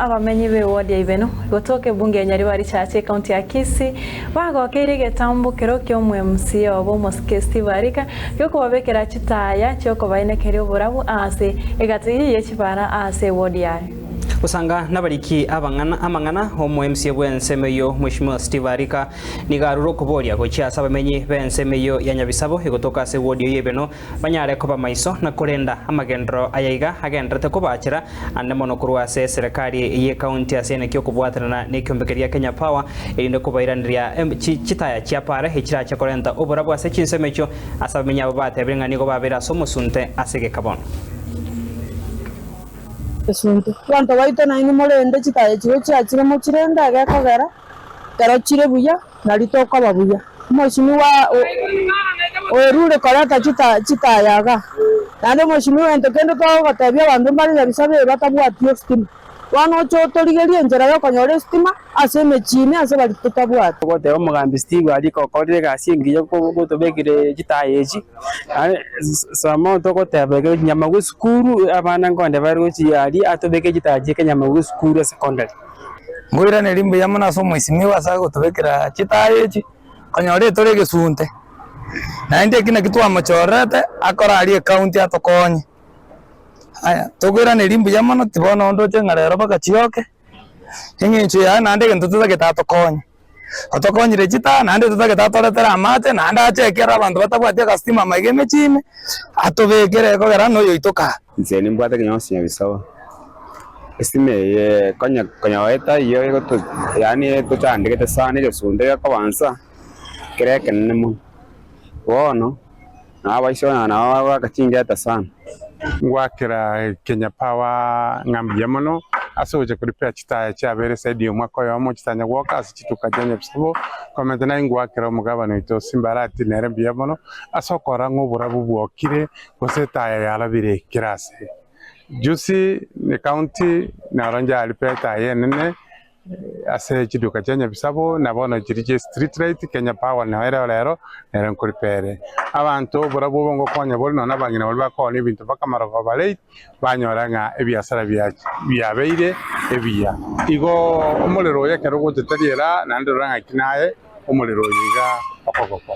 abamenyi be ward ya Ibeno gotoke bunge ya Nyaribari chache county ya Kisii bagokeire getambukiro kyo MC obo Moske Steve Arika yoko babekera chitaya cyoko bainekere oburabu ase egatiri yechibara ase ward ya usanga nabariki amangana homo MC bwensemeyo Mheshimiwa Steve Arika nigaruro kuboria gochia sabamenyi bensemeyo ya Nyabisabo igotoka se ward ya Ibeno banyare ko bamaiso na kurenda amagendro ayayiga agendrete ko bachira ande mono kurwa se serikali ye county asene kyo kubwatrana ne kyombekeria Kenya Power irinde ko bayirandiria chitaya chiapare hechira chakorenta oburabu ase chinsemecho asabamenya babate bengani go babera somusunte asege kabon Esunto kwanto baita na inimolende chitaye chiwe chachire mu chirenda agakogera garo chire buya naritoka babuya Mheshimiwa orure korata chitayaga nande Mheshimiwa entokendo to batabya abandu bari Nyabisabe batabwatio stima wano chotorigerie njera yo konyore stima ase mechine ase bari tutabwata gote omugambi Steve Arika korire gasi ngiye ko tobekire chitaye echi samo to gotebege nyamagu skuru abana ngonde bari gochi ari atobeke chitaye Kenyamagu skuru secondary ngwira ne limbe yamana so Mheshimiwa asa gotobekira chitaye echi konyore tore gesunte na ndike kina kitu amachorete akora ali county atokonye aya togwira ne limbu yamano tibono ndo chengarero bakachioke inginchu ya nande gento tutageta tokonye atokonyire chita nande tutageta toretera amate nande achekera abantu batabwatia kastima maigeme chime atobekere ko gara no yoitoka nzeni mbwate kinyosi Nyabisabo estime ye konya weta yo goto yani to chandike sana yo sunde ko bansa kreke nemu wono na baishona na wakachinja tasana ngwakira Kenya Power ngambye mono asoje kuripea chitaya cyabere saidi umwaka yo chitanya gwoka asituka Nyabisabo komenta na ngwakira umugabano ito simbarati nerembye mono asokora nk'uburabu bwokire gosetaya yarabire kirase jusi ne county na ranja alipeta yenene ase chiduka Nyabisabo nabono jirije street light Kenya Power na lero kuripere abantu burabu bongo konya boli nona bangina boli bakoni bintu bakamara babale banyoranga ebyasara byabeire ebya igo omulero yakero gotetariera nandoranga kinaye omulero yiga okokoko